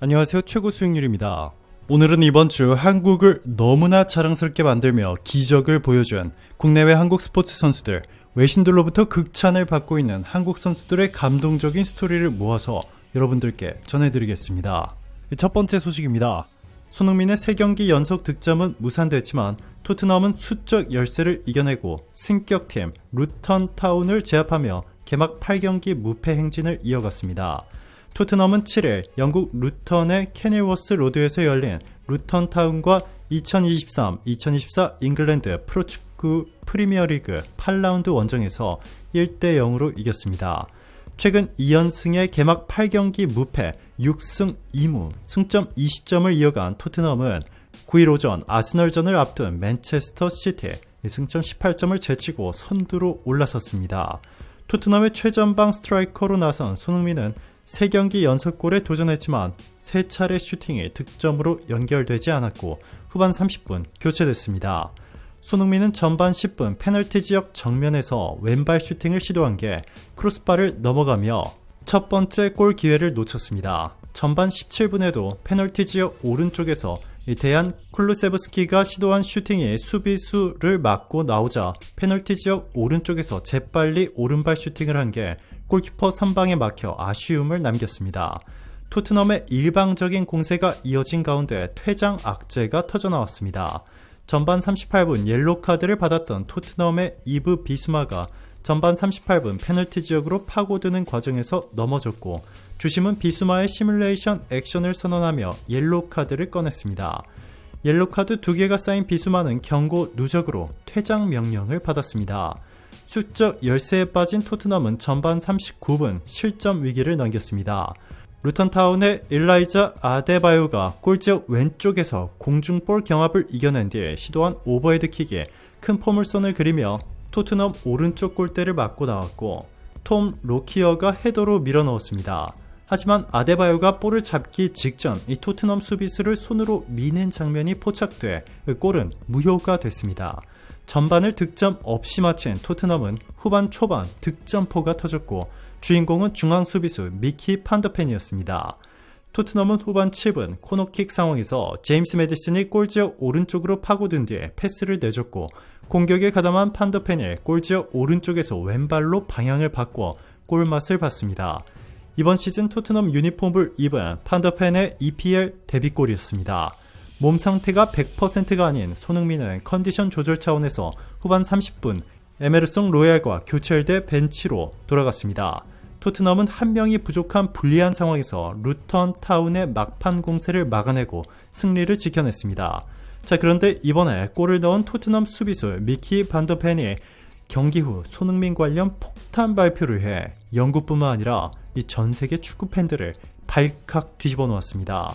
안녕하세요. 최고 수익률입니다. 오늘은 이번 주 한국을 너무나 자랑스럽게 만들며 기적을 보여준 국내외 한국 스포츠 선수들, 외신들로부터 극찬을 받고 있는 한국 선수들의 감동적인 스토리를 모아서 여러분들께 전해드리겠습니다. 첫 번째 소식입니다. 손흥민의 3경기 연속 득점은 무산됐지만 토트넘은 수적 열세를 이겨내고 승격팀 루턴 타운을 제압하며 개막 8경기 무패 행진을 이어갔습니다. 토트넘은 7일 영국 루턴의 캐닐워스 로드에서 열린 루턴 타운과 2023-2024 잉글랜드 프로축구 프리미어리그 8라운드 원정에서 1대0으로 이겼습니다. 최근 2연승의 개막 8경기 무패 6승 2무 승점 20점을 이어간 토트넘은 9일 오전 아스널전을 앞둔 맨체스터 시티 승점 18점을 제치고 선두로 올라섰습니다. 토트넘의 최전방 스트라이커로 나선 손흥민은 3경기 연속골에 도전했지만 3차례 슈팅이 득점으로 연결되지 않았고 후반 30분 교체됐습니다. 손흥민은 전반 10분 페널티 지역 정면에서 왼발 슈팅을 시도한 게 크로스바를 넘어가며 첫 번째 골 기회를 놓쳤습니다. 전반 17분에도 페널티 지역 오른쪽에서 대한 쿨루세브스키가 시도한 슈팅이 수비수를 막고 나오자 페널티 지역 오른쪽에서 재빨리 오른발 슈팅을 한 게 골키퍼 선방에 막혀 아쉬움을 남겼습니다. 토트넘의 일방적인 공세가 이어진 가운데 퇴장 악재가 터져나왔습니다. 전반 38분 옐로 카드를 받았던 토트넘의 이브 비수마가 전반 38분 페널티 지역으로 파고드는 과정에서 넘어졌고 주심은 비수마의 시뮬레이션 액션을 선언하며 옐로 카드를 꺼냈습니다. 옐로 카드 2개가 쌓인 비수마는 경고 누적으로 퇴장 명령을 받았습니다. 수적 열세에 빠진 토트넘은 전반 39분 실점 위기를 넘겼습니다. 루턴타운의 일라이자 아데바요가 골지역 왼쪽에서 공중볼 경합을 이겨낸 뒤 시도한 오버헤드킥에 큰 포물선을 그리며 토트넘 오른쪽 골대를 맞고 나왔고 톰 로키어가 헤더로 밀어넣었습니다. 하지만 아데바요가 볼을 잡기 직전 이 토트넘 수비수를 손으로 미는 장면이 포착돼 골은 무효가 됐습니다. 전반을 득점 없이 마친 토트넘은 후반 초반 득점포가 터졌고 주인공은 중앙 수비수 미키 판더펜이었습니다. 토트넘은 후반 7분 코너킥 상황에서 제임스 매디슨이 골지역 오른쪽으로 파고든 뒤에 패스를 내줬고 공격에 가담한 판더펜이 골지역 오른쪽에서 왼발로 방향을 바꿔 골맛을 봤습니다. 이번 시즌 토트넘 유니폼을 입은 판더펜의 EPL 데뷔골이었습니다. 몸 상태가 100%가 아닌 손흥민은 컨디션 조절 차원에서 후반 30분 에메르송 로얄과 교체돼 벤치로 돌아갔습니다. 토트넘은 한 명이 부족한 불리한 상황에서 루턴 타운의 막판 공세를 막아내고 승리를 지켜냈습니다. 자, 그런데 이번에 골을 넣은 토트넘 수비수 미키 반더펜이 경기 후 손흥민 관련 폭탄 발표를 해 영국뿐만 아니라 이 전 세계 축구 팬들을 발칵 뒤집어 놓았습니다.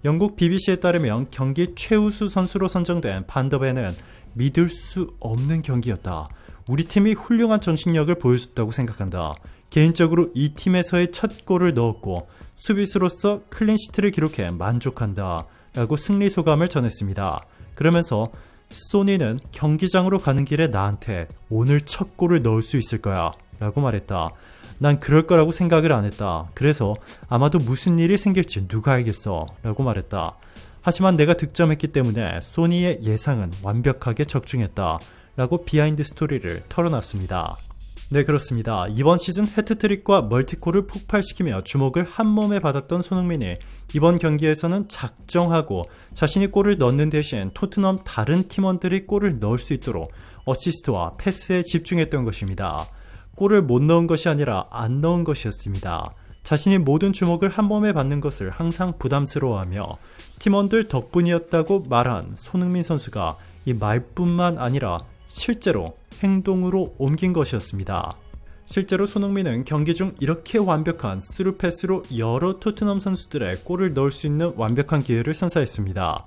영국 BBC에 따르면 경기 최우수 선수로 선정된 반더벤은 믿을 수 없는 경기였다. 우리 팀이 훌륭한 정신력을 보여줬다고 생각한다. 개인적으로 이 팀에서의 첫 골을 넣었고 수비수로서 클린시트를 기록해 만족한다. 라고 승리 소감을 전했습니다. 그러면서 소니는 경기장으로 가는 길에 나한테 오늘 첫 골을 넣을 수 있을 거야 라고 말했다. 난 그럴 거라고 생각을 안 했다. 그래서 아마도 무슨 일이 생길지 누가 알겠어 라고 말했다. 하지만 내가 득점했기 때문에 소니의 예상은 완벽하게 적중했다 라고 비하인드 스토리를 털어놨습니다. 네, 그렇습니다. 이번 시즌 해트트릭과 멀티골을 폭발시키며 주목을 한몸에 받았던 손흥민이 이번 경기에서는 작정하고 자신이 골을 넣는 대신 토트넘 다른 팀원들이 골을 넣을 수 있도록 어시스트와 패스에 집중했던 것입니다. 골을 못 넣은 것이 아니라 안 넣은 것이었습니다. 자신이 모든 주목을 한몸에 받는 것을 항상 부담스러워하며 팀원들 덕분이었다고 말한 손흥민 선수가 이 말뿐만 아니라 실제로 행동으로 옮긴 것이었습니다. 실제로 손흥민은 경기 중 이렇게 완벽한 스루 패스로 여러 토트넘 선수들의 골을 넣을 수 있는 완벽한 기회를 선사했습니다.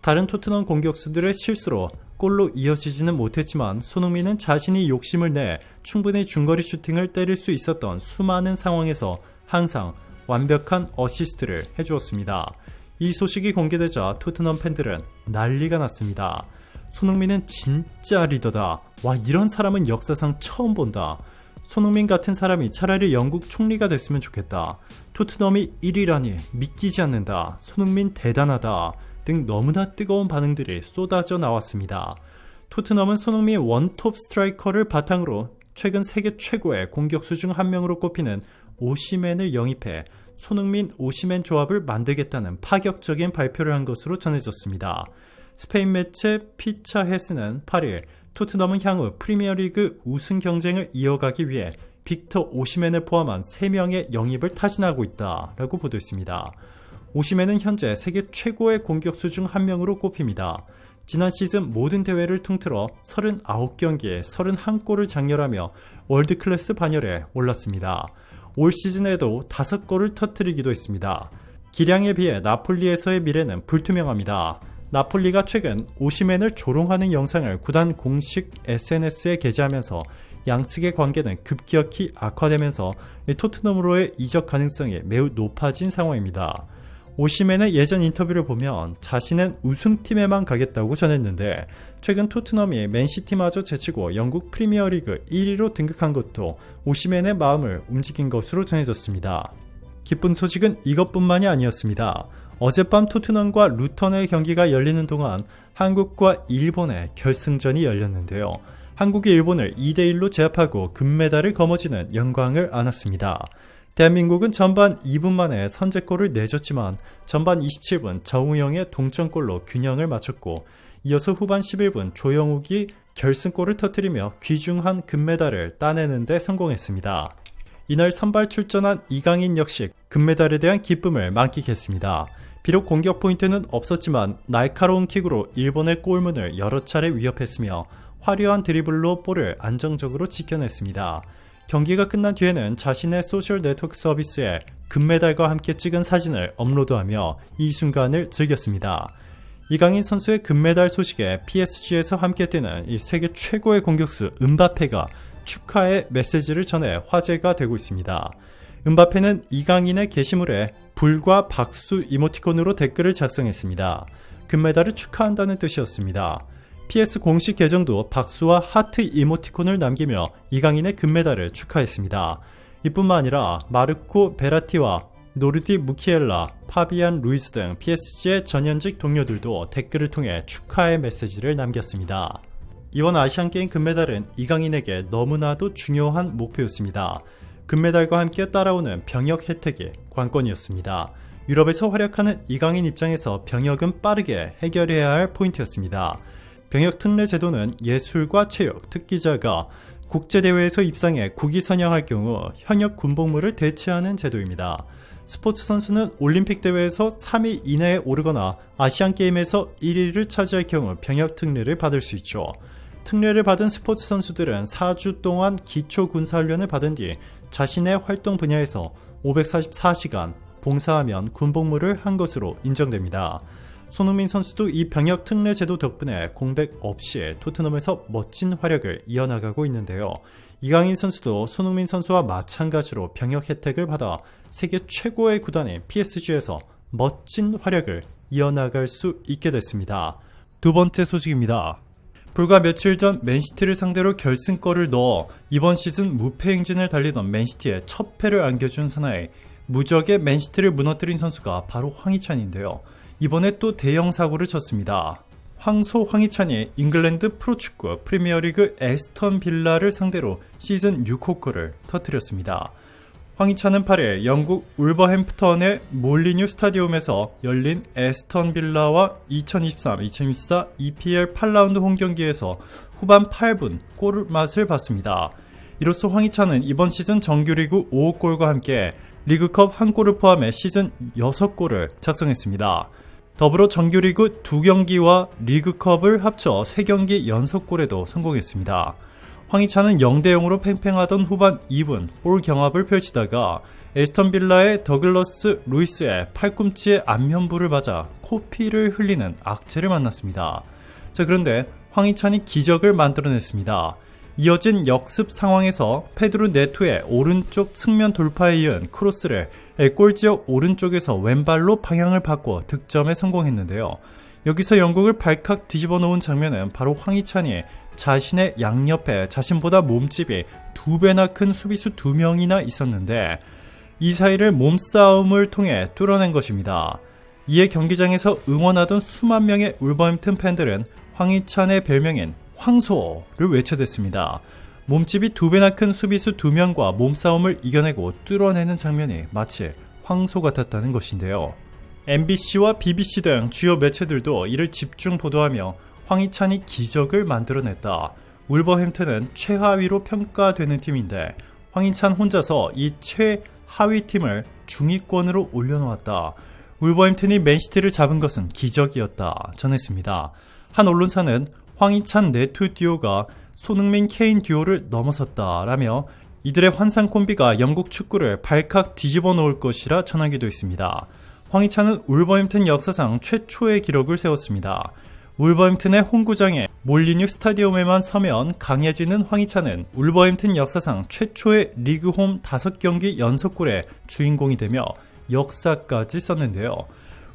다른 토트넘 공격수들의 실수로 골로 이어지지는 못했지만 손흥민은 자신이 욕심을 내 충분히 중거리 슈팅을 때릴 수 있었던 수많은 상황에서 항상 완벽한 어시스트를 해주었습니다. 이 소식이 공개되자 토트넘 팬들은 난리가 났습니다. 손흥민은 진짜 리더다. 와, 이런 사람은 역사상 처음 본다. 손흥민 같은 사람이 차라리 영국 총리가 됐으면 좋겠다. 토트넘이 1위라니 믿기지 않는다. 손흥민 대단하다. 등 너무나 뜨거운 반응들이 쏟아져 나왔습니다. 토트넘은 손흥민 원톱 스트라이커를 바탕으로 최근 세계 최고의 공격수 중 한 명으로 꼽히는 오시맨을 영입해 손흥민 오시맨 조합을 만들겠다는 파격적인 발표를 한 것으로 전해졌습니다. 스페인 매체 피차 헤스는 8일 토트넘은 향후 프리미어리그 우승 경쟁을 이어가기 위해 빅터 오시맨을 포함한 3명의 영입을 타진하고 있다라고 보도했습니다. 오시맨은 현재 세계 최고의 공격수 중 한 명으로 꼽힙니다. 지난 시즌 모든 대회를 통틀어 39경기에 31골을 장렬하며 월드클래스 반열에 올랐습니다. 올 시즌에도 5골을 터뜨리기도 했습니다. 기량에 비해 나폴리에서의 미래는 불투명합니다. 나폴리가 최근 오시맨을 조롱하는 영상을 구단 공식 SNS에 게재하면서 양측의 관계는 급격히 악화되면서 토트넘으로의 이적 가능성이 매우 높아진 상황입니다. 오시맨의 예전 인터뷰를 보면 자신은 우승팀에만 가겠다고 전했는데 최근 토트넘이 맨시티마저 제치고 영국 프리미어리그 1위로 등극한 것도 오시맨의 마음을 움직인 것으로 전해졌습니다. 기쁜 소식은 이것뿐만이 아니었습니다. 어젯밤 토트넘과 루턴의 경기가 열리는 동안 한국과 일본의 결승전이 열렸는데요. 한국이 일본을 2대1로 제압하고 금메달을 거머쥐는 영광을 안았습니다. 대한민국은 전반 2분 만에 선제골을 내줬지만 전반 27분 정우영의 동점골로 균형을 맞췄고 이어서 후반 11분 조영욱이 결승골을 터뜨리며 귀중한 금메달을 따내는 데 성공했습니다. 이날 선발 출전한 이강인 역시 금메달에 대한 기쁨을 만끽했습니다. 비록 공격 포인트는 없었지만 날카로운 킥으로 일본의 골문을 여러 차례 위협했으며 화려한 드리블로 볼을 안정적으로 지켜냈습니다. 경기가 끝난 뒤에는 자신의 소셜 네트워크 서비스에 금메달과 함께 찍은 사진을 업로드하며 이 순간을 즐겼습니다. 이강인 선수의 금메달 소식에 PSG에서 함께 뛰는 이 세계 최고의 공격수 은바페가 축하의 메시지를 전해 화제가 되고 있습니다. 은바페는 이강인의 게시물에 불과 박수 이모티콘으로 댓글을 작성했습니다. 금메달을 축하한다는 뜻이었습니다. PS 공식 계정도 박수와 하트 이모티콘을 남기며 이강인의 금메달을 축하했습니다. 이뿐만 아니라 마르코 베라티와 노르디 무키엘라, 파비안 루이스 등 PSG의 전현직 동료들도 댓글을 통해 축하의 메시지를 남겼습니다. 이번 아시안게임 금메달은 이강인에게 너무나도 중요한 목표였습니다. 금메달과 함께 따라오는 병역 혜택이 관건이었습니다. 유럽에서 활약하는 이강인 입장에서 병역은 빠르게 해결해야 할 포인트였습니다. 병역 특례 제도는 예술과 체육, 특기자가 국제대회에서 입상해 국위 선양할 경우 현역 군복무를 대체하는 제도입니다. 스포츠 선수는 올림픽 대회에서 3위 이내에 오르거나 아시안게임에서 1위를 차지할 경우 병역 특례를 받을 수 있죠. 특례를 받은 스포츠 선수들은 4주 동안 기초군사훈련을 받은 뒤 자신의 활동 분야에서 544시간 봉사하면 군복무를 한 것으로 인정됩니다. 손흥민 선수도 이 병역 특례 제도 덕분에 공백 없이 토트넘에서 멋진 활약을 이어나가고 있는데요. 이강인 선수도 손흥민 선수와 마찬가지로 병역 혜택을 받아 세계 최고의 구단인 PSG에서 멋진 활약을 이어나갈 수 있게 됐습니다. 두 번째 소식입니다. 불과 며칠 전 맨시티를 상대로 결승골을 넣어 이번 시즌 무패 행진을 달리던 맨시티에 첫 패를 안겨준 사나이 무적의 맨시티를 무너뜨린 선수가 바로 황희찬인데요. 이번에 또 대형 사고를 쳤습니다. 황소 황희찬이 잉글랜드 프로축구 프리미어리그 에스턴 빌라를 상대로 시즌 6호 골을 터뜨렸습니다. 황희찬은 8일 영국 울버햄프턴의 몰리뉴 스타디움에서 열린 에스턴 빌라와 2023-2024 EPL 8라운드 홈경기에서 후반 8분 골맛을 봤습니다. 이로써 황희찬은 이번 시즌 정규리그 5골과 함께 리그컵 1골을 포함해 시즌 6골을 작성했습니다. 더불어 정규리그 2경기와 리그컵을 합쳐 3경기 연속골에도 성공했습니다. 황희찬은 0대0으로 팽팽하던 후반 2분 볼 경합을 펼치다가 에스턴 빌라의 더글러스 루이스의 팔꿈치에 안면부를 맞아 코피를 흘리는 악재를 만났습니다. 그런데 황희찬이 기적을 만들어냈습니다. 이어진 역습 상황에서 페드로 네토의 오른쪽 측면 돌파에 이은 크로스를 골지역 오른쪽에서 왼발로 방향을 바꿔 득점에 성공했는데요. 여기서 영국을 발칵 뒤집어 놓은 장면은 바로 황희찬이 자신의 양옆에 자신보다 몸집이 2배나 큰 수비수 2명이나 있었는데 이 사이를 몸싸움을 통해 뚫어낸 것입니다. 이에 경기장에서 응원하던 수만 명의 울버햄튼 팬들은 황희찬의 별명인 황소를 외쳐댔습니다. 몸집이 2배나 큰 수비수 2명과 몸싸움을 이겨내고 뚫어내는 장면이 마치 황소 같았다는 것인데요. MBC와 BBC 등 주요 매체들도 이를 집중 보도하며 황희찬이 기적을 만들어냈다. 울버햄튼은 최하위로 평가되는 팀인데 황희찬 혼자서 이 최하위 팀을 중위권으로 올려놓았다. 울버햄튼이 맨시티를 잡은 것은 기적이었다 전했습니다. 한 언론사는 황희찬 네투 듀오가 손흥민 케인 듀오를 넘어섰다라며 이들의 환상 콤비가 영국 축구를 발칵 뒤집어 놓을 것이라 전하기도 했습니다. 황희찬은 울버햄튼 역사상 최초의 기록을 세웠습니다. 울버햄튼의 홈구장에 몰리뉴 스타디움에만 서면 강해지는 황희찬은 울버햄튼 역사상 최초의 리그홈 5경기 연속골의 주인공이 되며 역사까지 썼는데요.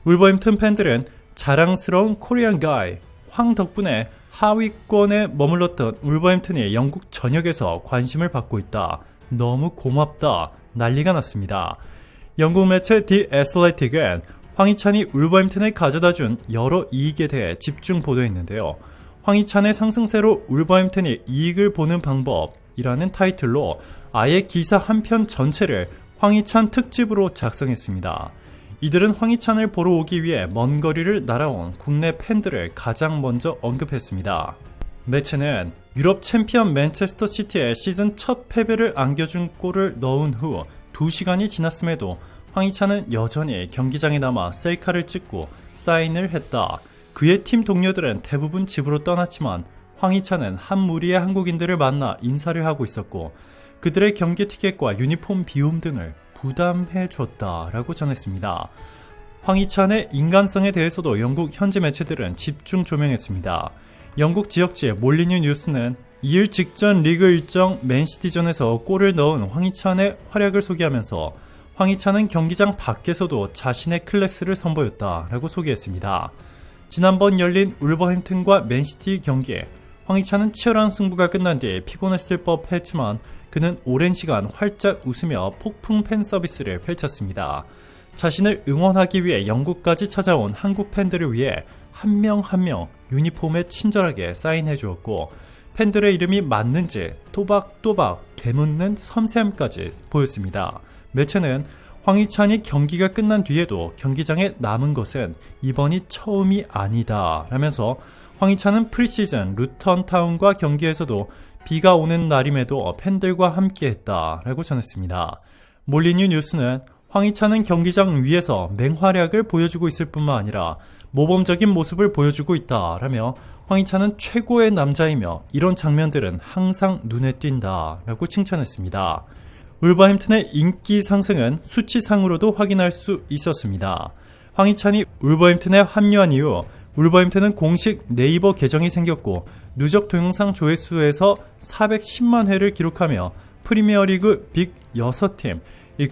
울버햄튼 팬들은 자랑스러운 코리안 가이 황 덕분에 하위권에 머물렀던 울버햄튼이 영국 전역에서 관심을 받고 있다. 너무 고맙다. 난리가 났습니다. 영국 매체 디 애슬레틱은 황희찬이 울버햄튼에 가져다준 여러 이익에 대해 집중 보도했는데요. 황희찬의 상승세로 울버햄튼이 이익을 보는 방법이라는 타이틀로 아예 기사 한 편 전체를 황희찬 특집으로 작성했습니다. 이들은 황희찬을 보러 오기 위해 먼 거리를 날아온 국내 팬들을 가장 먼저 언급했습니다. 매체는 유럽 챔피언 맨체스터 시티에 시즌 첫 패배를 안겨준 골을 넣은 후 2시간이 지났음에도 황희찬은 여전히 경기장에 남아 셀카를 찍고 사인을 했다. 그의 팀 동료들은 대부분 집으로 떠났지만 황희찬은 한 무리의 한국인들을 만나 인사를 하고 있었고 그들의 경기 티켓과 유니폼 비움 등을 부담해 줬다라고 전했습니다. 황희찬의 인간성에 대해서도 영국 현지 매체들은 집중 조명했습니다. 영국 지역지 몰리뉴 뉴스는 2일 직전 리그 일정 맨시티전에서 골을 넣은 황희찬의 활약을 소개하면서 황희찬은 경기장 밖에서도 자신의 클래스를 선보였다라고 소개했습니다. 지난번 열린 울버햄튼과 맨시티 경기에 황희찬은 치열한 승부가 끝난 뒤 피곤했을 법했지만 그는 오랜 시간 활짝 웃으며 폭풍 팬 서비스를 펼쳤습니다. 자신을 응원하기 위해 영국까지 찾아온 한국 팬들을 위해 한 명 한 명 유니폼에 친절하게 사인해 주었고 팬들의 이름이 맞는지 또박또박 되묻는 섬세함까지 보였습니다. 매체는 황희찬이 경기가 끝난 뒤에도 경기장에 남은 것은 이번이 처음이 아니다 라면서 황희찬은 프리시즌 루턴타운과 경기에서도 비가 오는 날임에도 팬들과 함께했다 라고 전했습니다. 몰리뉴 뉴스는 황희찬은 경기장 위에서 맹활약을 보여주고 있을 뿐만 아니라 모범적인 모습을 보여주고 있다 라며 황희찬은 최고의 남자이며 이런 장면들은 항상 눈에 띈다 라고 칭찬했습니다. 울버햄튼의 인기 상승은 수치상으로도 확인할 수 있었습니다. 황희찬이 울버햄튼에 합류한 이후 울버햄튼은 공식 네이버 계정이 생겼고 누적 동영상 조회수에서 410만 회를 기록하며 프리미어리그 빅 6팀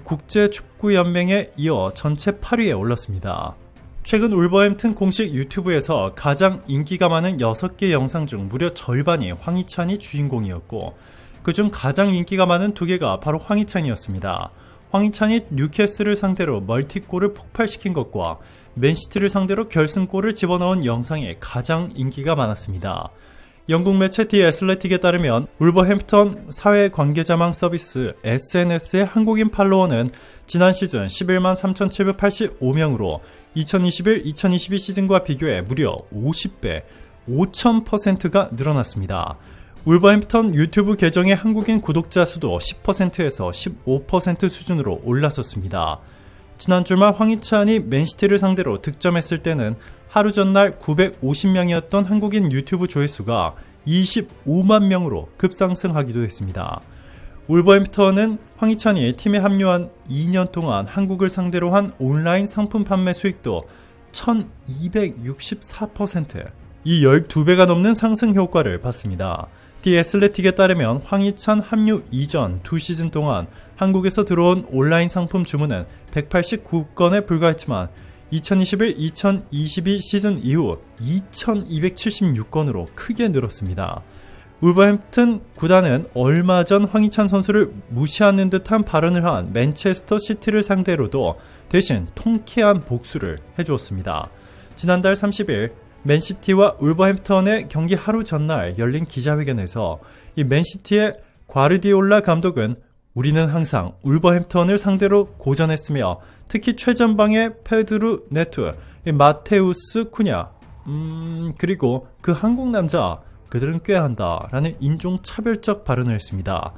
국제축구연맹에 이어 전체 8위에 올랐습니다. 최근 울버햄튼 공식 유튜브에서 가장 인기가 많은 6개 영상 중 무려 절반이 황희찬이 주인공이었고 그중 가장 인기가 많은 2개가 바로 황희찬이었습니다. 황희찬이 뉴캐슬을 상대로 멀티골을 폭발시킨 것과 맨시티를 상대로 결승골을 집어넣은 영상이 가장 인기가 많았습니다. 영국 매체 디 애슬레틱에 따르면 울버햄프턴 사회관계자망 서비스 SNS의 한국인 팔로워는 지난 시즌 11만 3,785명으로 2021-2022 시즌과 비교해 무려 50배, 5,000%가 늘어났습니다. 울버햄프턴 유튜브 계정의 한국인 구독자 수도 10%에서 15% 수준으로 올랐었습니다. 지난 주말 황희찬이 맨시티를 상대로 득점했을 때는 하루 전날 950명이었던 한국인 유튜브 조회수가 25만 명으로 급상승하기도 했습니다. 울버햄프턴은 황희찬이 팀에 합류한 2년 동안 한국을 상대로 한 온라인 상품 판매 수익도 1264%, 이 12배가 넘는 상승 효과를 봤습니다. 디 애슬레틱에 따르면 황희찬 합류 이전 2시즌 동안 한국에서 들어온 온라인 상품 주문은 189건에 불과했지만 2021-2022 시즌 이후 2276건으로 크게 늘었습니다. 울버햄튼 구단은 얼마 전 황희찬 선수를 무시하는 듯한 발언을 한 맨체스터 시티를 상대로도 대신 통쾌한 복수를 해주었습니다. 지난달 30일 맨시티와 울버햄턴의 경기 하루 전날 열린 기자회견에서 이 맨시티의 과르디올라 감독은 우리는 항상 울버햄턴을 상대로 고전했으며 특히 최전방의 페드루 네투, 마테우스 쿠냐, 그리고 그 한국 남자 그들은 꾀한다 라는 인종차별적 발언을 했습니다.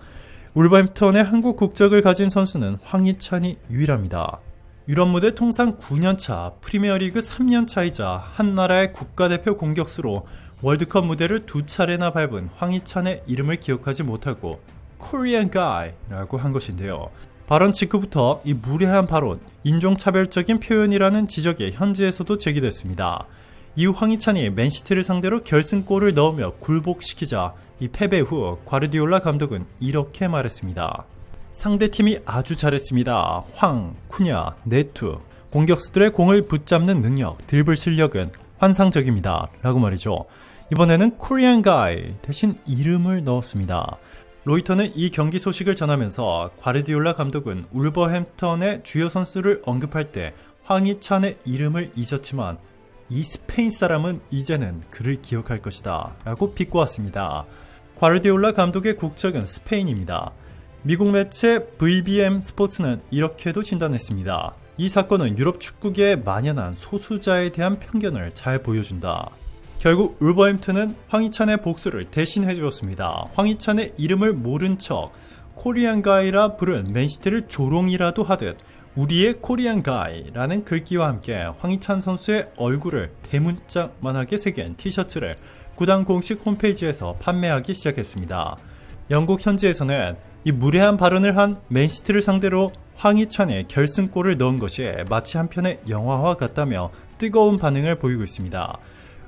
울버햄턴의 한국 국적을 가진 선수는 황희찬이 유일합니다. 유럽 무대 통상 9년차, 프리미어리그 3년차이자 한 나라의 국가대표 공격수로 월드컵 무대를 2차례나 밟은 황희찬의 이름을 기억하지 못하고 Korean Guy라고 한 것인데요. 발언 직후부터 이 무례한 발언, 인종차별적인 표현이라는 지적이 현지에서도 제기됐습니다. 이후 황희찬이 맨시티를 상대로 결승골을 넣으며 굴복시키자 이 패배 후 과르디올라 감독은 이렇게 말했습니다. 상대팀이 아주 잘했습니다. 황, 쿠냐, 네투, 공격수들의 공을 붙잡는 능력, 드리블 실력은 환상적입니다. 라고 말이죠. 이번에는 코리안 가이 대신 이름을 넣었습니다. 로이터는 이 경기 소식을 전하면서 과르디올라 감독은 울버햄턴의 주요 선수를 언급할 때 황희찬의 이름을 잊었지만 이 스페인 사람은 이제는 그를 기억할 것이다 라고 비꼬았습니다. 과르디올라 감독의 국적은 스페인입니다. 미국 매체 VBM 스포츠는 이렇게도 진단했습니다. 이 사건은 유럽 축구계에 만연한 소수자에 대한 편견을 잘 보여준다. 결국 울버햄튼은 황희찬의 복수를 대신 해주었습니다. 황희찬의 이름을 모른 척 코리안 가이라 부른 맨시티를 조롱이라도 하듯 우리의 코리안 가이라는 글귀와 함께 황희찬 선수의 얼굴을 대문짝만하게 새긴 티셔츠를 구단 공식 홈페이지에서 판매하기 시작했습니다. 영국 현지에서는 이 무례한 발언을 한 맨시티를 상대로 황희찬의 결승골을 넣은 것이 마치 한편의 영화와 같다며 뜨거운 반응을 보이고 있습니다.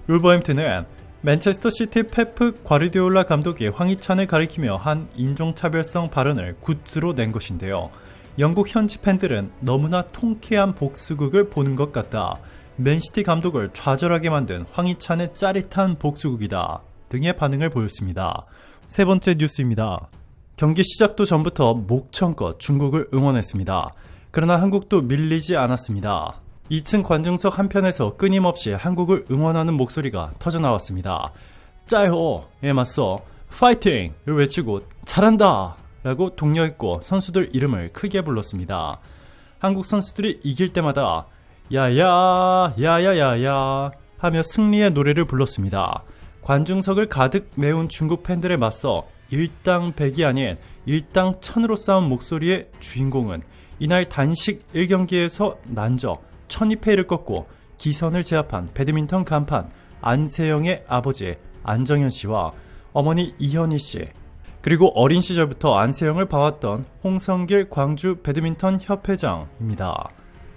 울버햄튼은 맨체스터 시티 페프 과르디올라 감독이 황희찬을 가리키며 한 인종차별성 발언을 굿즈로 낸 것인데요. 영국 현지 팬들은 너무나 통쾌한 복수극을 보는 것 같다. 맨시티 감독을 좌절하게 만든 황희찬의 짜릿한 복수극이다. 등의 반응을 보였습니다. 세 번째 뉴스입니다. 경기 시작도 전부터 목청껏 중국을 응원했습니다. 그러나 한국도 밀리지 않았습니다. 2층 관중석 한편에서 끊임없이 한국을 응원하는 목소리가 터져나왔습니다. 짜이호에 맞서 파이팅을 외치고 잘한다 라고 독려했고 선수들 이름을 크게 불렀습니다. 한국 선수들이 이길 때마다 야야 야야야야 하며 승리의 노래를 불렀습니다. 관중석을 가득 메운 중국 팬들에 맞서 일당백이 아닌 일당천으로 싸운 목소리의 주인공은 이날 단식 1경기에서 난적 천이페이를 꺾고 기선을 제압한 배드민턴 간판 안세영의 아버지 안정현 씨와 어머니 이현희 씨, 그리고 어린 시절부터 안세영을 봐왔던 홍성길 광주 배드민턴 협회장입니다.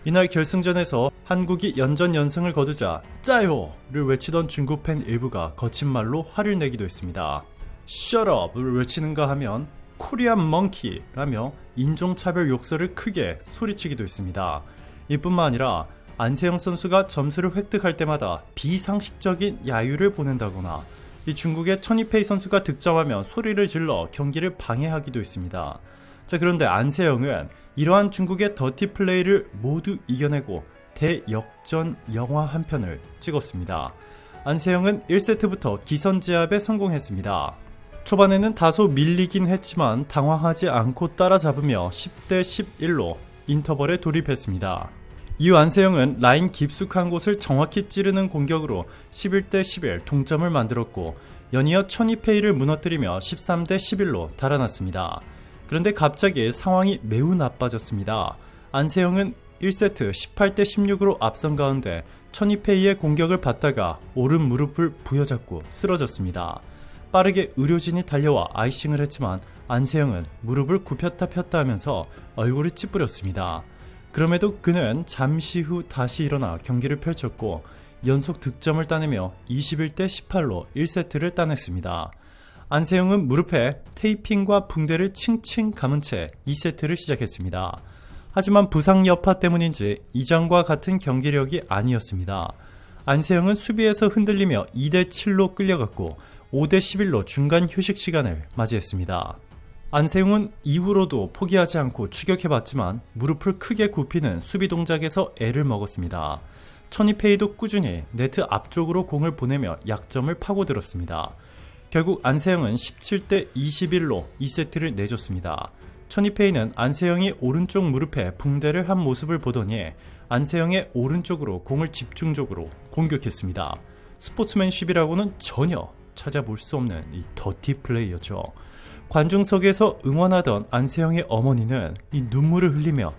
이날 결승전에서 한국이 연전연승을 거두자 짜요를 외치던 중국 팬 일부가 거친 말로 화를 내기도 했습니다. Shut up을 외치는가 하면 코리안 멍키라며 인종차별 욕설을 크게 소리치기도 했습니다. 이뿐만 아니라 안세영 선수가 점수를 획득할 때마다 비상식적인 야유를 보낸다거나 이 중국의 천이페이 선수가 득점하면 소리를 질러 경기를 방해하기도 했습니다. 자, 그런데 안세영은 이러한 중국의 더티 플레이를 모두 이겨내고 대역전 영화 한 편을 찍었습니다. 안세영은 1세트부터 기선 제압에 성공했습니다. 초반에는 다소 밀리긴 했지만 당황하지 않고 따라잡으며 10대 11로 인터벌에 돌입했습니다. 이후 안세영은 라인 깊숙한 곳을 정확히 찌르는 공격으로 11대 11 동점을 만들었고 연이어 천이페이를 무너뜨리며 13대 11로 달아났습니다. 그런데 갑자기 상황이 매우 나빠졌습니다. 안세영은 1세트 18대 16으로 앞선 가운데 천이페이의 공격을 받다가 오른 무릎을 부여잡고 쓰러졌습니다. 빠르게 의료진이 달려와 아이싱을 했지만 안세영은 무릎을 굽혔다 폈다 하면서 얼굴을 찌푸렸습니다. 그럼에도 그는 잠시 후 다시 일어나 경기를 펼쳤고 연속 득점을 따내며 21대 18로 1세트를 따냈습니다. 안세영은 무릎에 테이핑과 붕대를 칭칭 감은 채 2세트를 시작했습니다. 하지만 부상 여파 때문인지 이전과 같은 경기력이 아니었습니다. 안세영은 수비에서 흔들리며 2대7로 끌려갔고 5대11로 중간 휴식 시간을 맞이했습니다. 안세영은 이후로도 포기하지 않고 추격해봤지만 무릎을 크게 굽히는 수비 동작에서 애를 먹었습니다. 천이페이도 꾸준히 네트 앞쪽으로 공을 보내며 약점을 파고들었습니다. 결국 안세영은 17대21로 2세트를 내줬습니다. 천이페이는 안세영이 오른쪽 무릎에 붕대를 한 모습을 보더니 안세영의 오른쪽으로 공을 집중적으로 공격했습니다. 스포츠맨십이라고는 전혀 찾아볼 수 없는 이 더티 플레이였죠. 관중석에서 응원하던 안세영의 어머니는 이 눈물을 흘리며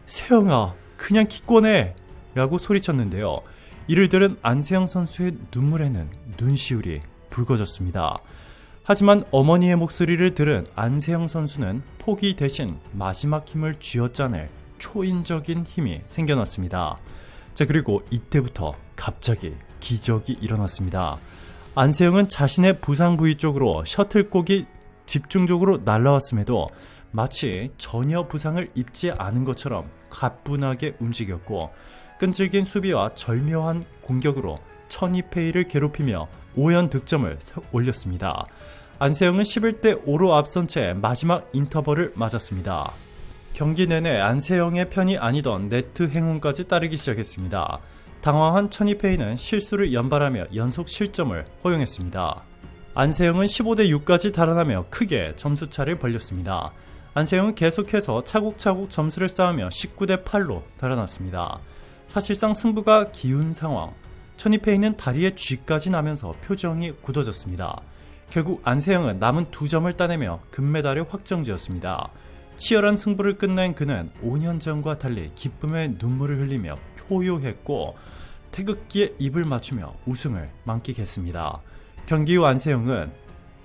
세영아 그냥 기권해 라고 소리쳤는데요. 이를 들은 안세영 선수의 눈물에는 눈시울이 붉어졌습니다. 하지만 어머니의 목소리를 들은 안세영 선수는 포기 대신 마지막 힘을 쥐어짜낼 초인적인 힘이 생겨났습니다. 자, 그리고 이때부터 갑자기 기적이 일어났습니다. 안세영은 자신의 부상 부위 쪽으로 셔틀콕이 집중적으로 날아왔음에도 마치 전혀 부상을 입지 않은 것처럼 가뿐하게 움직였고 끈질긴 수비와 절묘한 공격으로 천이페이를 괴롭히며 5연 득점을 올렸습니다. 안세영은 11대5로 앞선 채 마지막 인터벌을 맞았습니다. 경기 내내 안세영의 편이 아니던 네트 행운까지 따르기 시작했습니다. 당황한 천이페이는 실수를 연발하며 연속 실점을 허용했습니다. 안세영은 15대6까지 달아나며 크게 점수차를 벌렸습니다. 안세영은 계속해서 차곡차곡 점수를 쌓으며 19대8로 달아났습니다. 사실상 승부가 기운 상황, 천이페이는 다리에 쥐까지 나면서 표정이 굳어졌습니다. 결국 안세영은 남은 2점을 따내며 금메달을 확정지었습니다. 치열한 승부를 끝낸 그는 5년 전과 달리 기쁨의 눈물을 흘리며 포효했고 태극기에 입을 맞추며 우승을 만끽했습니다. 경기 후 안세영은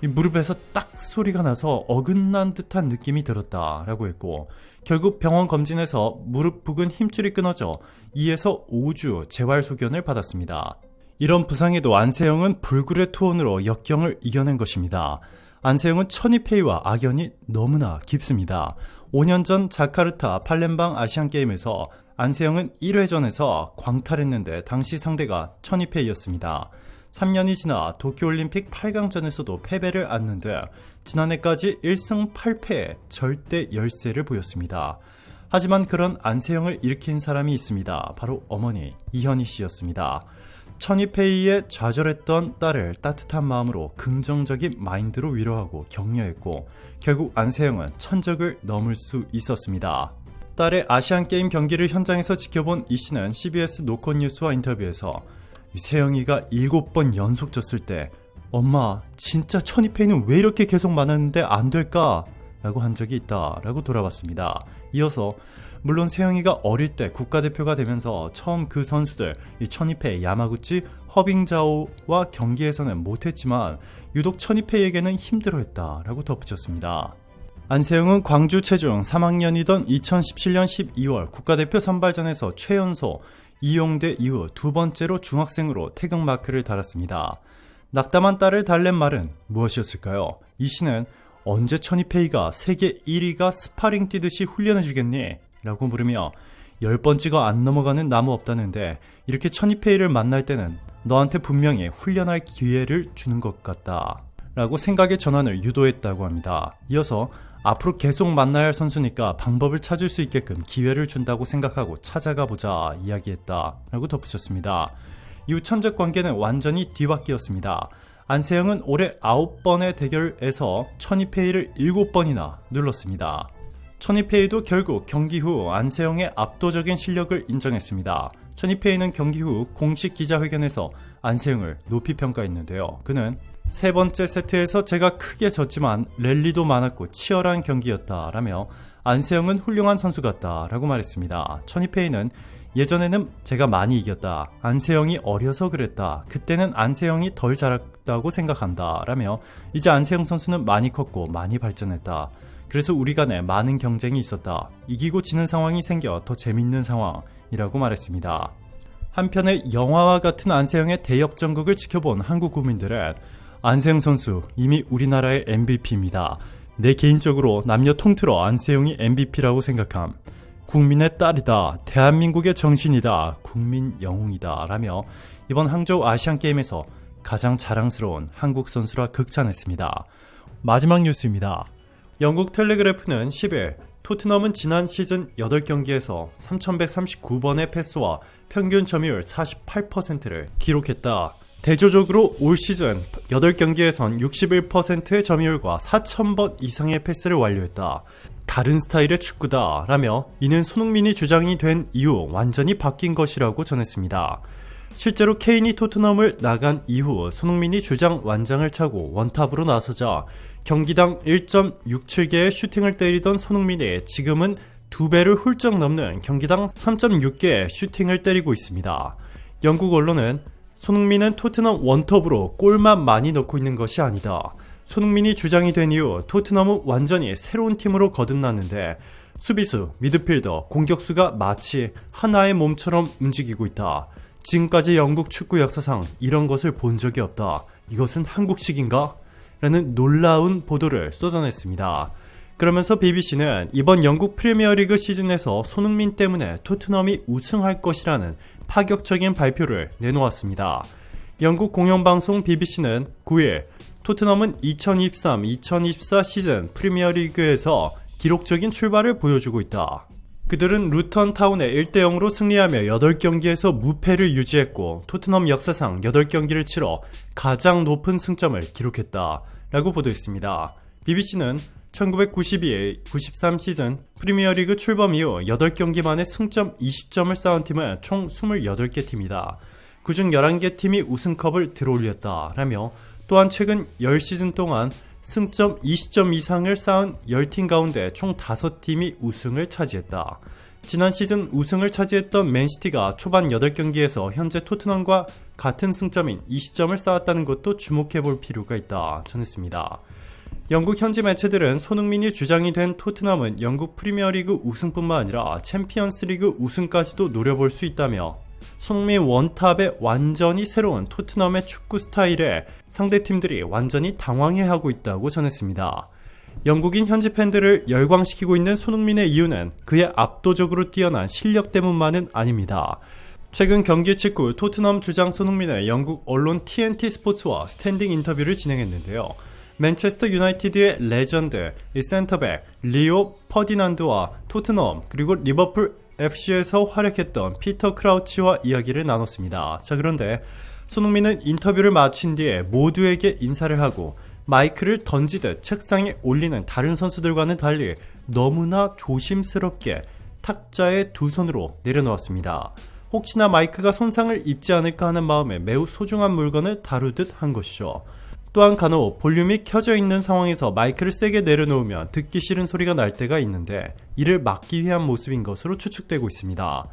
무릎에서 딱 소리가 나서 어긋난 듯한 느낌이 들었다라고 했고 결국 병원 검진에서 무릎 부근 힘줄이 끊어져 2에서 5주 재활 소견을 받았습니다. 이런 부상에도 안세영은 불굴의 투혼으로 역경을 이겨낸 것입니다. 안세영은 천이페이와 악연이 너무나 깊습니다. 5년 전 자카르타 팔렘방 아시안게임에서 안세영은 1회전에서 광탈했는데 당시 상대가 천이페이였습니다. 3년이 지나 도쿄올림픽 8강전에서도 패배를 안는데 지난해까지 1승 8패의 절대 열세를 보였습니다. 하지만 그런 안세영을 일으킨 사람이 있습니다. 바로 어머니 이현희 씨였습니다. 천이페이에 좌절했던 딸을 따뜻한 마음으로 긍정적인 마인드로 위로하고 격려했고 결국 안세영은 천적을 넘을 수 있었습니다. 딸의 아시안게임 경기를 현장에서 지켜본 이 씨는 CBS 노컷뉴스와 인터뷰에서 세영이가 7번 연속 졌을 때 엄마 진짜 천이페이는 왜 이렇게 계속 많았는데 안 될까? 라고 한 적이 있다 라고 돌아봤습니다. 이어서 물론 세영이가 어릴 때 국가대표가 되면서 처음 그 선수들 천이페이, 야마구치, 허빙자오와 경기에서는 못했지만 유독 천이페이에게는 힘들어했다 라고 덧붙였습니다. 안세영은 광주 체중 3학년이던 2017년 12월 국가대표 선발전에서 최연소 이용대 이후 2번째로 중학생으로 태극마크를 달았습니다. 낙담한 딸을 달랜 말은 무엇이었을까요? 이 씨는 언제 천이페이가 세계 1위가 스파링 뛰듯이 훈련해주겠니? 라고 물으며 10번째가 안 넘어가는 나무 없다는데 이렇게 천이페이를 만날 때는 너한테 분명히 훈련할 기회를 주는 것 같다 라고 생각의 전환을 유도했다고 합니다. 이어서 앞으로 계속 만나야 할 선수니까 방법을 찾을 수 있게끔 기회를 준다고 생각하고 찾아가 보자 이야기했다 라고 덧붙였습니다. 이후 천적 관계는 완전히 뒤바뀌었습니다. 안세영은 올해 9번의 대결에서 천이페이를 7번이나 눌렀습니다. 천이페이도 결국 경기 후 안세영의 압도적인 실력을 인정했습니다. 천이페이는 경기 후 공식 기자회견에서 안세영을 높이 평가했는데요. 그는 세 번째 세트에서 제가 크게 졌지만 랠리도 많았고 치열한 경기였다라며 안세영은 훌륭한 선수 같다라고 말했습니다. 천이페이는 예전에는 제가 많이 이겼다. 안세영이 어려서 그랬다. 그때는 안세영이 덜 잘했다고 생각한다. 라며 이제 안세영 선수는 많이 컸고 많이 발전했다. 그래서 우리 간에 많은 경쟁이 있었다. 이기고 지는 상황이 생겨 더 재밌는 상황이라고 말했습니다. 한편의 영화와 같은 안세영의 대역전극을 지켜본 한국 국민들은 안세영 선수 이미 우리나라의 MVP입니다. 내 개인적으로 남녀 통틀어 안세영이 MVP라고 생각함. 국민의 딸이다, 대한민국의 정신이다, 국민 영웅이다 라며 이번 항저우 아시안게임에서 가장 자랑스러운 한국 선수라 극찬했습니다. 마지막 뉴스입니다. 영국 텔레그래프는 10일 토트넘은 지난 시즌 8경기에서 3139번의 패스와 평균 점유율 48%를 기록했다. 대조적으로 올 시즌 8경기에선 61%의 점유율과 4000번 이상의 패스를 완료했다. 다른 스타일의 축구다 라며 이는 손흥민이 주장이 된 이후 완전히 바뀐 것이라고 전했습니다. 실제로 케인이 토트넘을 나간 이후 손흥민이 주장 완장을 차고 원탑으로 나서자 경기당 1.67개의 슈팅을 때리던 손흥민이 지금은 2배를 훌쩍 넘는 경기당 3.6개의 슈팅을 때리고 있습니다. 영국 언론은 손흥민은 토트넘 원톱으로 골만 많이 넣고 있는 것이 아니다. 손흥민이 주장이 된 이후 토트넘은 완전히 새로운 팀으로 거듭났는데 수비수, 미드필더, 공격수가 마치 하나의 몸처럼 움직이고 있다. 지금까지 영국 축구 역사상 이런 것을 본 적이 없다. 이것은 한국식인가? 라는 놀라운 보도를 쏟아냈습니다. 그러면서 BBC는 이번 영국 프리미어리그 시즌에서 손흥민 때문에 토트넘이 우승할 것이라는 파격적인 발표를 내놓았습니다. 영국 공영방송 BBC는 9일 토트넘은 2023-2024 시즌 프리미어리그에서 기록적인 출발을 보여주고 있다. 그들은 루턴 타운에 1대0으로 승리하며 8경기에서 무패를 유지했고 토트넘 역사상 8경기를 치러 가장 높은 승점을 기록했다 라고 보도했습니다. BBC는 1992-93 시즌 프리미어리그 출범 이후 8경기 만에 승점 20점을 쌓은 팀은 총 28개 팀이다. 그중 11개 팀이 우승컵을 들어올렸다 라며 또한 최근 10시즌 동안 승점 20점 이상을 쌓은 10팀 가운데 총 5팀이 우승을 차지했다. 지난 시즌 우승을 차지했던 맨시티가 초반 8경기에서 현재 토트넘과 같은 승점인 20점을 쌓았다는 것도 주목해볼 필요가 있다 전했습니다. 영국 현지 매체들은 손흥민이 주장이 된 토트넘은 영국 프리미어리그 우승뿐만 아니라 챔피언스리그 우승까지도 노려볼 수 있다며 손흥민 원탑의 완전히 새로운 토트넘의 축구 스타일에 상대팀들이 완전히 당황해하고 있다고 전했습니다. 영국인 현지 팬들을 열광시키고 있는 손흥민의 이유는 그의 압도적으로 뛰어난 실력 때문만은 아닙니다. 최근 경기 직후 토트넘 주장 손흥민의 영국 언론 TNT 스포츠와 스탠딩 인터뷰를 진행했는데요. 맨체스터 유나이티드의 레전드 센터백 리오 퍼디난드와 토트넘 그리고 리버풀 FC에서 활약했던 피터 크라우치와 이야기를 나눴습니다. 자, 그런데 손흥민은 인터뷰를 마친 뒤에 모두에게 인사를 하고 마이크를 던지듯 책상에 올리는 다른 선수들과는 달리 너무나 조심스럽게 탁자에 두 손으로 내려놓았습니다. 혹시나 마이크가 손상을 입지 않을까 하는 마음에 매우 소중한 물건을 다루듯 한 것이죠. 또한 간혹 볼륨이 켜져 있는 상황에서 마이크를 세게 내려놓으면 듣기 싫은 소리가 날 때가 있는데 이를 막기 위한 모습인 것으로 추측되고 있습니다.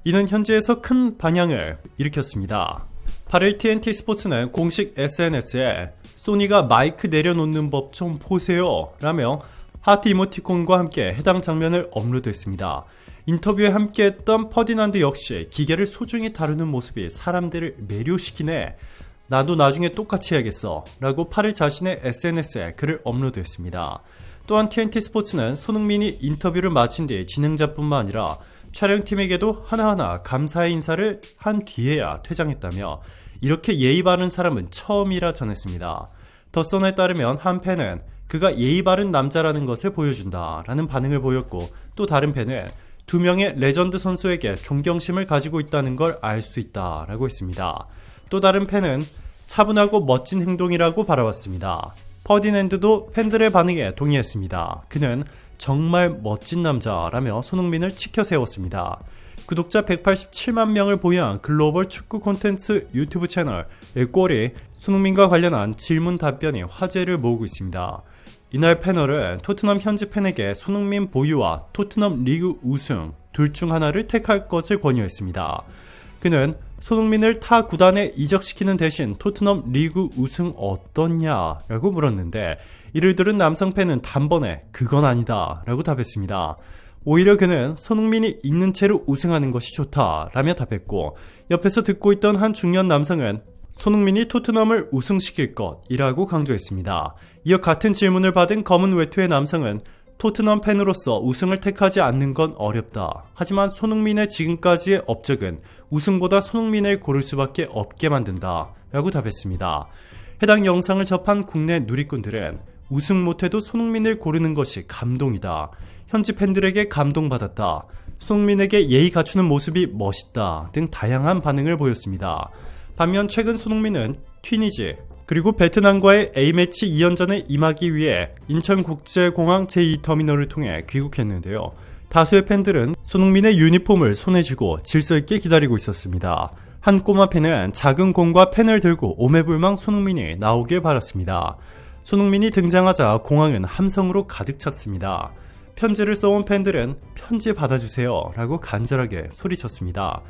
이는 현지에서 큰 반향을 일으켰습니다. 8일 TNT 스포츠는 공식 SNS에 소니가 마이크 내려놓는 법 좀 보세요 라며 하트 이모티콘과 함께 해당 장면을 업로드했습니다. 인터뷰에 함께했던 퍼디난드 역시 기계를 소중히 다루는 모습이 사람들을 매료시키네, 나도 나중에 똑같이 해야겠어 라고 8일 자신의 SNS에 글을 업로드했습니다. 또한 TNT 스포츠는 손흥민이 인터뷰를 마친 뒤 진행자뿐만 아니라 촬영팀에게도 하나하나 감사의 인사를 한 뒤에야 퇴장했다며 이렇게 예의 바른 사람은 처음이라 전했습니다. 더선에 따르면 한 팬은 그가 예의 바른 남자라는 것을 보여준다 라는 반응을 보였고, 또 다른 팬은 두 명의 레전드 선수에게 존경심을 가지고 있다는 걸 알 수 있다 라고 했습니다. 또 다른 팬은 차분하고 멋진 행동이라고 바라봤습니다. 퍼디낸드도 팬들의 반응에 동의했습니다. 그는 정말 멋진 남자라며 손흥민을 치켜 세웠습니다. 구독자 187만 명을 보유한 글로벌 축구 콘텐츠 유튜브 채널 꼴이 손흥민과 관련한 질문 답변이 화제를 모으고 있습니다. 이날 패널은 토트넘 현지 팬에게 손흥민 보유와 토트넘 리그 우승 둘 중 하나를 택할 것을 권유했습니다. 그는 손흥민을 타 구단에 이적시키는 대신 토트넘 리그 우승 어떻냐라고 물었는데, 이를 들은 남성 팬은 단번에 그건 아니다 라고 답했습니다. 오히려 그는 손흥민이 있는 채로 우승하는 것이 좋다 라며 답했고, 옆에서 듣고 있던 한 중년 남성은 손흥민이 토트넘을 우승시킬 것이라고 강조했습니다. 이어 같은 질문을 받은 검은 외투의 남성은 토트넘 팬으로서 우승을 택하지 않는 건 어렵다. 하지만 손흥민의 지금까지의 업적은 우승보다 손흥민을 고를 수밖에 없게 만든다. 라고 답했습니다. 해당 영상을 접한 국내 누리꾼들은 우승 못해도 손흥민을 고르는 것이 감동이다. 현지 팬들에게 감동받았다. 손흥민에게 예의 갖추는 모습이 멋있다. 등 다양한 반응을 보였습니다. 반면 최근 손흥민은 튀니지 그리고 베트남과의 A매치 2연전에 임하기 위해 인천국제공항 제2터미널을 통해 귀국했는데요. 다수의 팬들은 손흥민의 유니폼을 손에 쥐고 질서 있게 기다리고 있었습니다. 한 꼬마 팬은 작은 공과 펜을 들고 오매불망 손흥민이 나오길 바랐습니다. 손흥민이 등장하자 공항은 함성으로 가득 찼습니다. 편지를 써온 팬들은 편지 받아주세요 라고 간절하게 소리쳤습니다.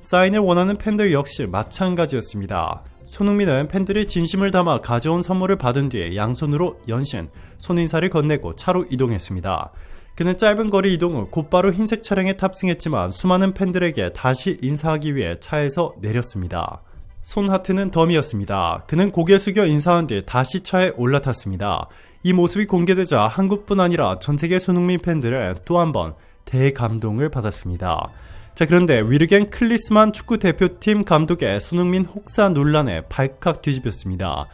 사인을 원하는 팬들 역시 마찬가지였습니다. 손흥민은 팬들이 진심을 담아 가져온 선물을 받은 뒤에 양손으로 연신 손인사를 건네고 차로 이동했습니다. 그는 짧은 거리 이동 후 곧바로 흰색 차량에 탑승했지만 수많은 팬들에게 다시 인사하기 위해 차에서 내렸습니다. 손하트는 덤이었습니다. 그는 고개 숙여 인사한 뒤 다시 차에 올라탔습니다. 이 모습이 공개되자 한국뿐 아니라 전세계 손흥민 팬들은 또 한 번 대감동을 받았습니다. 자, 그런데 위르겐 클리스만 축구대표팀 감독의 손흥민 혹사 논란에 발칵 뒤집혔습니다.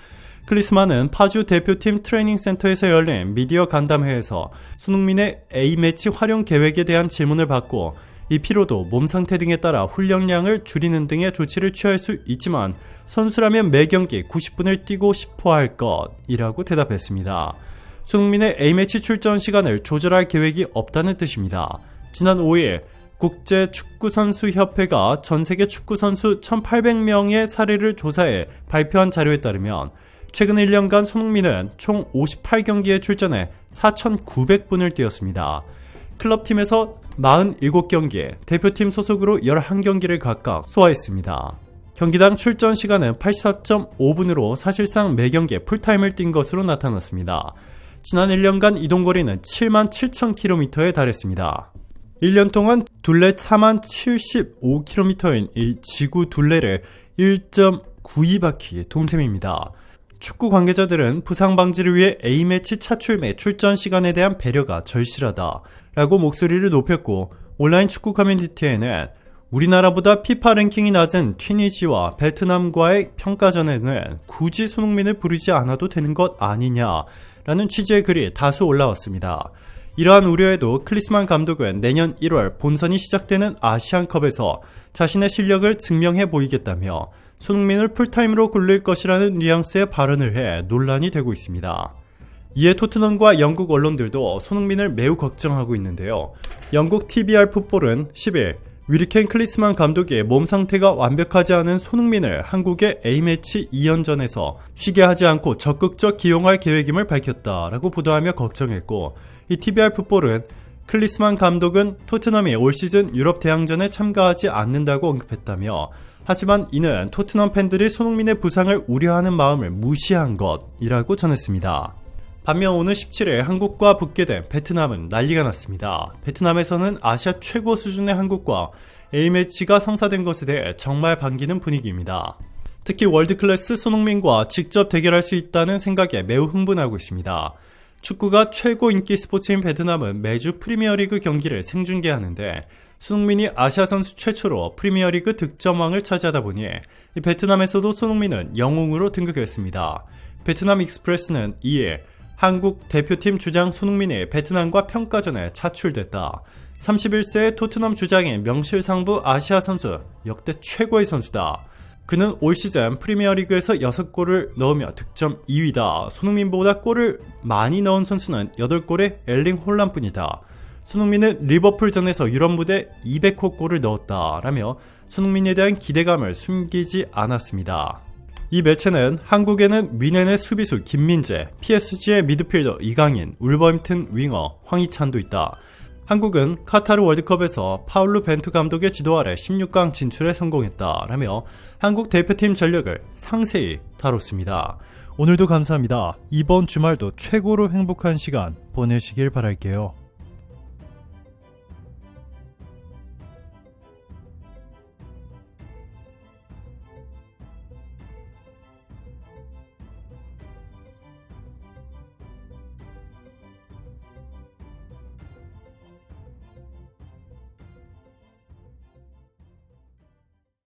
클리스만은 파주 대표팀 트레이닝센터에서 열린 미디어 간담회에서 손흥민의 A매치 활용 계획에 대한 질문을 받고 이 피로도, 몸 상태 등에 따라 훈련량을 줄이는 등의 조치를 취할 수 있지만 선수라면 매 경기 90분을 뛰고 싶어 할 것이라고 대답했습니다. 손흥민의 A매치 출전 시간을 조절할 계획이 없다는 뜻입니다. 지난 5일 국제축구선수협회가 전세계 축구선수 1800명의 사례를 조사해 발표한 자료에 따르면 최근 1년간 손흥민은 총 58경기에 출전해 4,900분을 뛰었습니다. 클럽팀에서 47경기, 대표팀 소속으로 11경기를 각각 소화했습니다. 경기당 출전 시간은 84.5분으로 사실상 매 경기에 풀타임을 뛴 것으로 나타났습니다. 지난 1년간 이동거리는 77,000km에 달했습니다. 1년 동안 둘레 40,075km인 이 지구 둘레를 1.92바퀴 돈 셈입니다. 축구 관계자들은 부상 방지를 위해 A매치 차출 매 출전 시간에 대한 배려가 절실하다 라고 목소리를 높였고, 온라인 축구 커뮤니티에는 우리나라보다 피파 랭킹이 낮은 튀니지와 베트남과의 평가전에는 굳이 손흥민을 부르지 않아도 되는 것 아니냐 라는 취지의 글이 다수 올라왔습니다. 이러한 우려에도 클리스만 감독은 내년 1월 본선이 시작되는 아시안컵에서 자신의 실력을 증명해 보이겠다며 손흥민을 풀타임으로 굴릴 것이라는 뉘앙스의 발언을 해 논란이 되고 있습니다. 이에 토트넘과 영국 언론들도 손흥민을 매우 걱정하고 있는데요. 영국 TVR 풋볼은 10일 위르켄 클리스만 감독이 몸 상태가 완벽하지 않은 손흥민을 한국의 A매치 2연전에서 쉬게 하지 않고 적극적 기용할 계획임을 밝혔다라고 보도하며 걱정했고, 이 TVR 풋볼은 클리스만 감독은 토트넘이 올 시즌 유럽 대항전에 참가하지 않는다고 언급했다며, 하지만 이는 토트넘 팬들이 손흥민의 부상을 우려하는 마음을 무시한 것이라고 전했습니다. 반면 오늘 17일 한국과 붙게 된 베트남은 난리가 났습니다. 베트남에서는 아시아 최고 수준의 한국과 A매치가 성사된 것에 대해 정말 반기는 분위기입니다. 특히 월드클래스 손흥민과 직접 대결할 수 있다는 생각에 매우 흥분하고 있습니다. 축구가 최고 인기 스포츠인 베트남은 매주 프리미어리그 경기를 생중계하는데, 손흥민이 아시아 선수 최초로 프리미어리그 득점왕을 차지하다 보니 이 베트남에서도 손흥민은 영웅으로 등극했습니다. 베트남 익스프레스는 2일 한국 대표팀 주장 손흥민이 베트남과 평가전에 차출됐다. 31세의 토트넘 주장인 명실상부 아시아 선수, 역대 최고의 선수다. 그는 올 시즌 프리미어리그에서 6골을 넣으며 득점 2위다. 손흥민보다 골을 많이 넣은 선수는 8골의 엘링 홀란뿐이다. 손흥민은 리버풀전에서 유럽 무대 200호 골을 넣었다 라며 손흥민에 대한 기대감을 숨기지 않았습니다. 이 매체는 한국에는 미넨의 수비수 김민재, PSG의 미드필더 이강인, 울버햄튼 윙어 황희찬도 있다. 한국은 카타르 월드컵에서 파울루 벤투 감독의 지도 아래 16강 진출에 성공했다 라며 한국 대표팀 전력을 상세히 다뤘습니다. 오늘도 감사합니다. 이번 주말도 최고로 행복한 시간 보내시길 바랄게요.